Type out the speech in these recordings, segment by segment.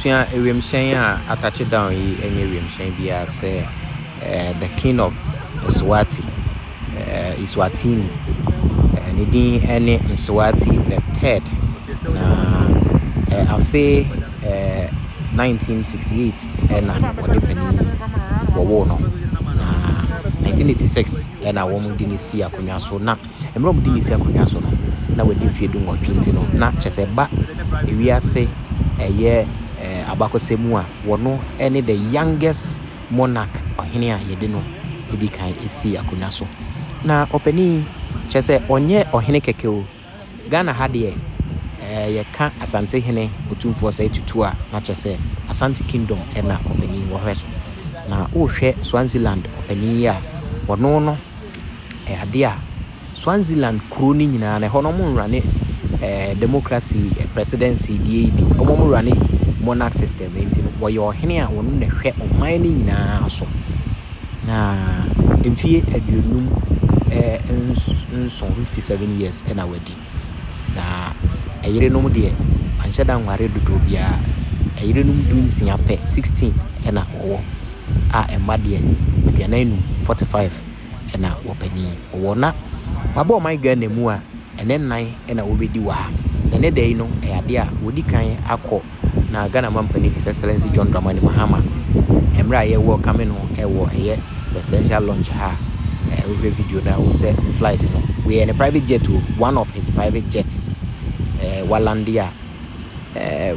Ebusia Ewemshen a attach down yi enye Ewemshen bia say the king of Mswati Iswatini ne din ene Mswati III na afe 1968 ena wode pani wo no na 1986 ena wo mu dinisi akonwa so na emro mu dinisi akonwa so no na wadi mfie du nwotwenti no na chese ba ewiase eye abakosemu a wono ene the youngest monarch ohene a yede no edi kan esi akonwa so na opani chese onye ohene keke o Ghana ha de ye ka Asante hene Otumfour Osei Tutu a na chese Asante kingdom ena opani wo hweso na wo hwe Swaziland opani a wono no ade a Swaziland kroni nyina na hono mo nrane democracy presidency DAB omo mo nrane monarch system enti wo ye ohene a wono ne hwe oman ni nyina so na mfie aduonum 57 years ena wadi na ayerenom de anhyeda nware dodo bia ayerenom dunsia pe 16 ena wo a emade aduananum 45 ena wopani wo na wabo my Ghana mu a ene nan ena wobedi wa ene dai no ade a wodi kan akọ na Ghana mampani His Excellency John Dramani Mahama emra ye wo kame no ewo eye presidential launch ha we video na we say flight no we in a private jet to one of his private jets Walandia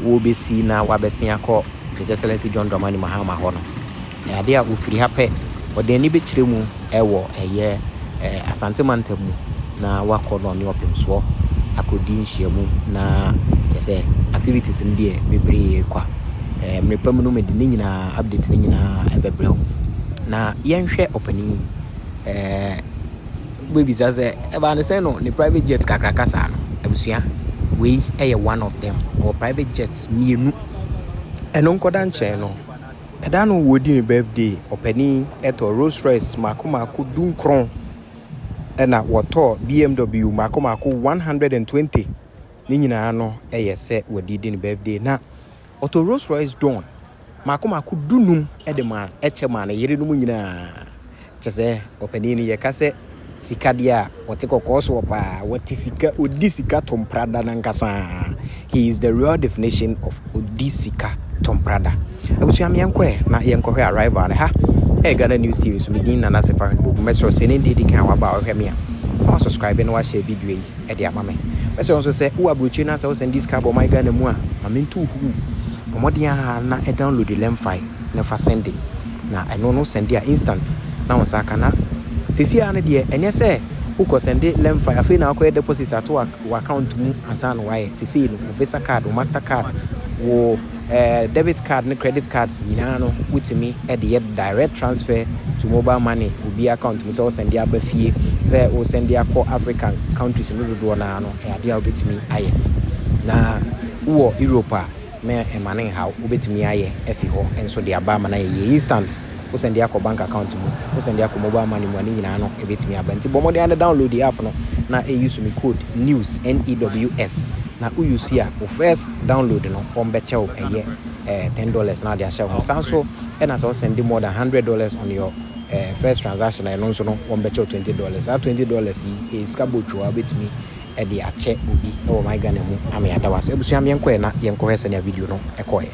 wo be see na wabesi akọ His Excellency John Dramani Mahama ho no ade a wo firi ha pe ode ni be kire mu ewo eye Asante Mantamu na wakọ no ne opemso akodi nhyiamu na yese activities ndie bebre kwa mrepam no medini nyina update ni nyina ebebre na yenhwe opani baby zaze eba ne say no ni private jet kakrakasa no abusua we one of them or private jets mienu eno nkoda nche no eda no wodi ni birthday opani eto Rolls Royce makomako dunkron ena woto BMW makomako 120 ni nyina no se wodi di ni birthday na oto Rolls Royce Dawn makomako dunum edema echema na yerenum nyina chese opani ni yekase sikadia wotekokoso pa wotisika odisika tomprada nankasa. He is the real definition of odisika tomprada. Abusu am yenkwe na yenkwe arrival ha Ghana news series medin na nase fa bobu mesro se ne ndi kan wa ba ohwe me a na subscribe na wa share video yi e de amame mesro so se wo abrochi na se wo send this cable my Ghana mu a mamentu hu omodia na e download the lem file na fa send na eno no send dia instant na won saka na sisi ane de enye se uko send lem file afi na akọ deposit ato account mu ansa no waye sisi no Visa card o Master card wo debit card and credit cards no with me at the direct transfer to mobile money will be account me so send ya bafie say o send ya for African countries no do na no e ade a obetimi aye na wo Europe me emane how obetimi aye efi ho enso de aba ma na ye instant o send ya ko bank account mu o send ya ko mobile money mu ani nyina no ebetimi aba nti bomo de and download the app no na e use me code news NEWS na u use here o first download no on bechew eye $10 na dia share so and as send more than $100 on your first transaction and also no on bechew $20 that $20 is kabocho abetimi e de ache obi e my Ghana mu am ya dawas ebusu am yenkwe na yenko hese na video no ekoye.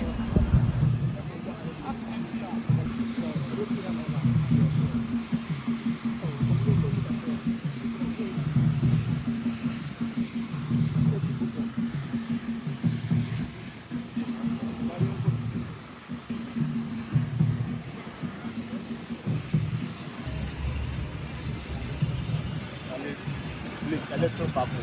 Electro purple.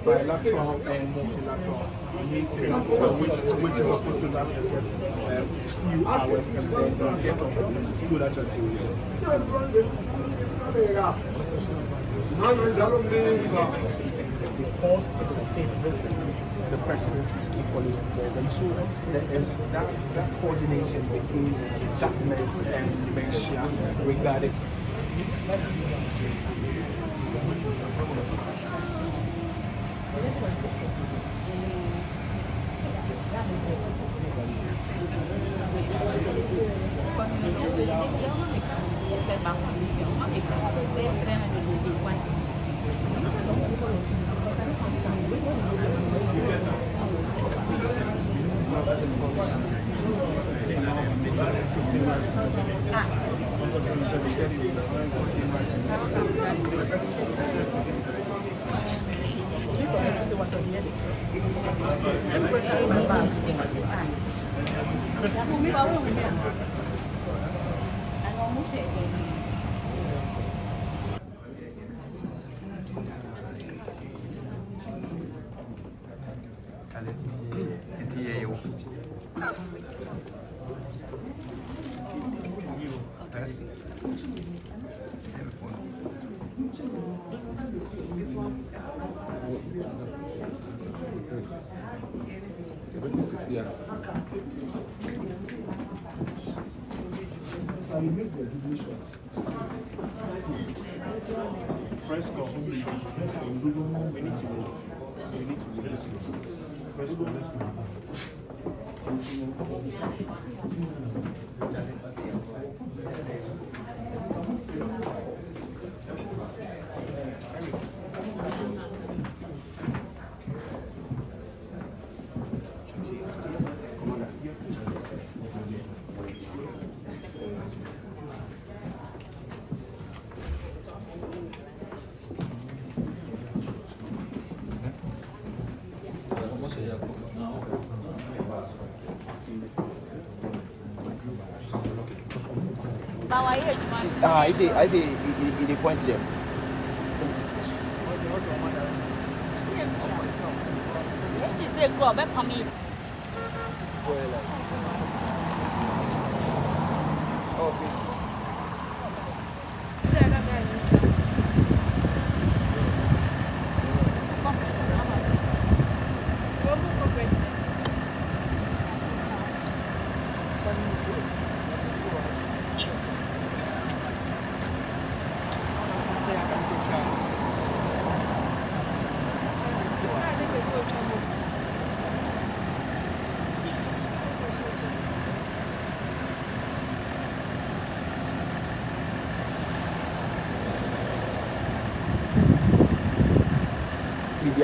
bilateral and multilateral meetings, which is supposed to last just a few hours and then get on to that activity. The cost of the state visit, the presidency is equally involved, and so there is that coordination between government and Malaysia regarding. Press go. We need to press go. I see, he pointed them. Is the club at Pami?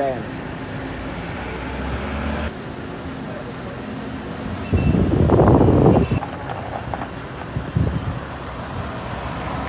biara.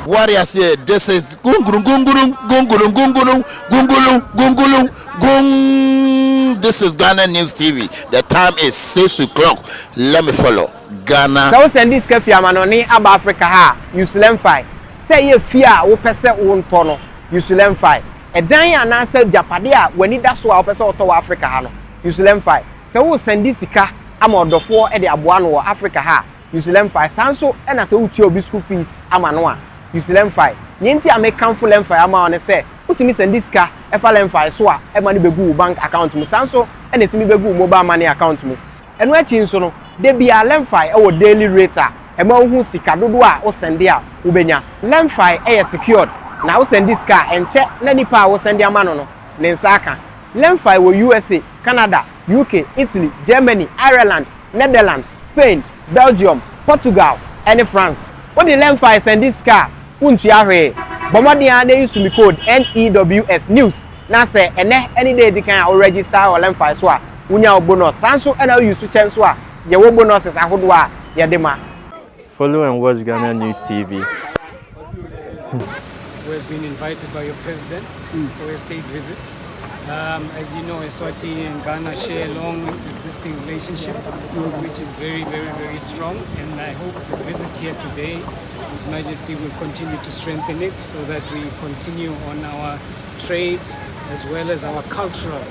Warriors here, this is gungulum gungulum gungulum gungulum gungulum gungulum gung. This is Ghana News TV. The time is 6 o'clock. Let me follow Ghana. So send this cafe amanoni aba Africa ha. You slam fight. Say ye fear wo pese won tono. You slam fight. E dan ya na say japade a wani da so a wo pese oto wa Africa ha no. You slam fight. So wo send this sika ama odofo e de aboa no wo Africa ha. You slam fight. Sanso e na say wo tie obi school fees ama no a. You see lemfi. Nyenti American full lemfi ama on say. Utimi send this car efa lemfi so a e ma ne begu bank account mu sanso e na timi begu mobile money account mu. Eno achi nso no de bia lemfi e wo daily rate a e ma hu sika dodo a wo send a wo benya. Lemfi e secured. Na wo send this car enche na nipa wo send ama no ne nsa aka. Lemfi wo USA, Canada, UK, Italy, Germany, Ireland, Netherlands, Spain, Belgium, Portugal, and France. What the lemfi send this car? Untiahwe. Bomadian they use me code NEWS News. Na say any day they can register or lemfi so unya bonus. Sanso and use to chance so ye wo bonuses ahodwa ye dema. Follow and watch Ghana News TV. Who has been invited by your president for a state visit. As you know, Eswatini and Ghana share a long existing relationship, which is very, very, very strong. And I hope the visit here today, His Majesty will continue to strengthen it so that we continue on our trade as well as our cultural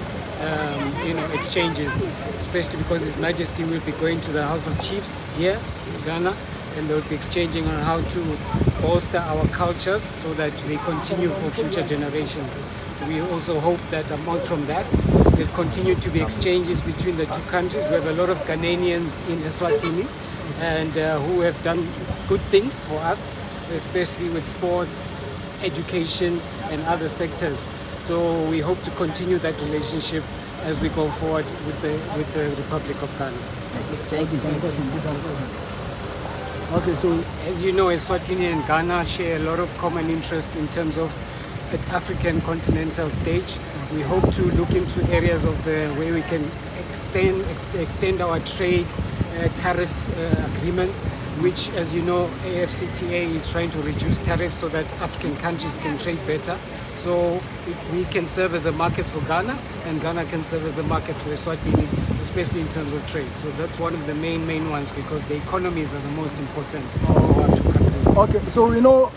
exchanges, especially because His Majesty will be going to the House of Chiefs here in Ghana, and they'll be exchanging on how to bolster our cultures so that they continue for future generations. We also hope that apart from that, there'll continue to be exchanges between the two countries. We have a lot of Ghanaians in Eswatini and who have done good things for us, especially with sports, education and other sectors. So we hope to continue that relationship as we go forward with the Republic of Ghana. Thank you. Okay, so as you know, Eswatini and Ghana share a lot of common interest in terms of at African continental stage. We hope to look into areas of the way we can extend our trade tariff agreements, which, as you know, AFCTA is trying to reduce tariffs so that African countries can trade better. So we can serve as a market for Ghana, and Ghana can serve as a market for Eswatini, especially in terms of trade. So that's one of the main ones, because the economies are the most important for our two countries. okay, so we know.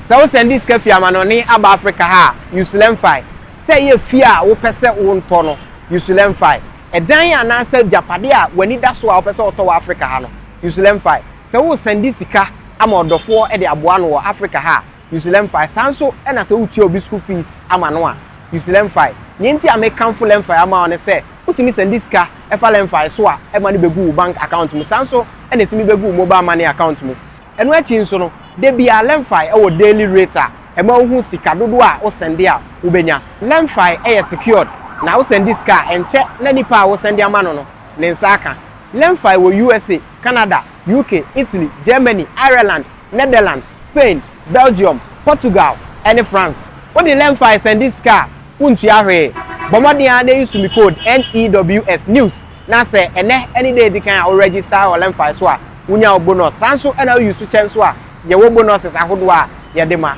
So send this cafe amanoni aba Africa ha. You slam fight. Say ye fear wo pese won tono. You slam fight. E dan ya na say japade a wani da so a wo pese oto wa Africa ha no. You slam fight. So wo send this sika ama odofo e de aboa no wo Africa ha. You slam fight. Sanso e na say wo tie obi school fees ama no a. You slam fight. Nyenti American full lemfi ama on say. Utimi send this car efa lemfi so a e ma ne begu bank account mu. Sanso e na timi begu mobile money account mu. Eno achi nso no de bia lemfi e wo daily rate a e ma hu sika dodo a wo send a wo benya. Lemfi e secured. Na wo send this car enche na nipa wo send ama no ne nsa aka. Lemfi wo USA, Canada, UK, Italy, Germany, Ireland, Netherlands, Spain, Belgium, Portugal and France. What the lemfi send this car untiahwe. Bomodian they use me code NEWS News. Na say any day they can register or learn for so unya bonus. Sanso and use to chance wa ye wo bonuses ahodwa ye dema.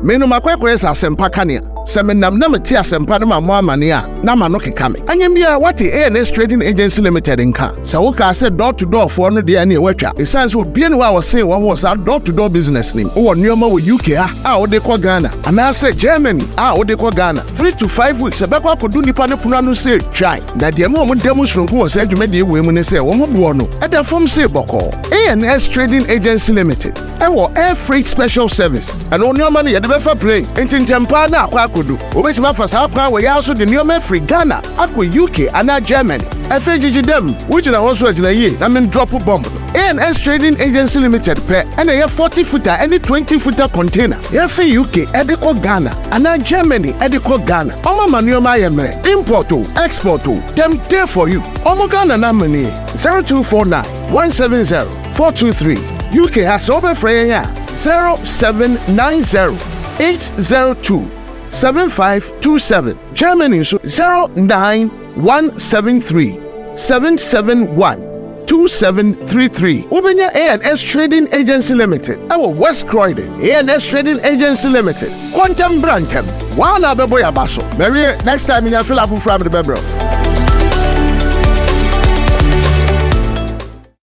Menu makwekwe sa sempa kania. Semenam na meti asempa na mo amane a na ma no keka me. Anyem bia what ANS Trading Agency Limited nka. Se wo ka say door to door for no de na e watwa. E sense obi ne wa wo say wo ho sa door to door business nim. Wo nneoma wo UK a wo de ko Ghana. Ana say Germany a wo de ko Ghana. 3 to 5 weeks e be kwa kodu nipa ne pono no say try. Na de mo demonstration wo say dwuma de we mu ne say wo ho bo no. E da form say boko. ANS Trading Agency Limited. E wo air freight special service. And nneoma ne ye de be fa plane. Entintempa na akwa kodu. Obetima for South Africa we also the new free Ghana, akwa UK and Germany. FAGG them, which na also at na ye, I mean drop bomb. ANS Trading Agency Limited pe and a 40 footer any 20 footer container. Ye for UK ediko Ghana and Germany ediko Ghana. Oma manuoma yemre import to export to them there for you. Omo Ghana na money 0249 170 423. UK has over free 0790 802 7527. Germany 09173 771 2733. Ubenya ANS Trading Agency Limited. Our West Croydon ANS Trading Agency Limited. Quantum Brantem. Wana bebo ya baso. Maybe next time in your fill up from the bebro.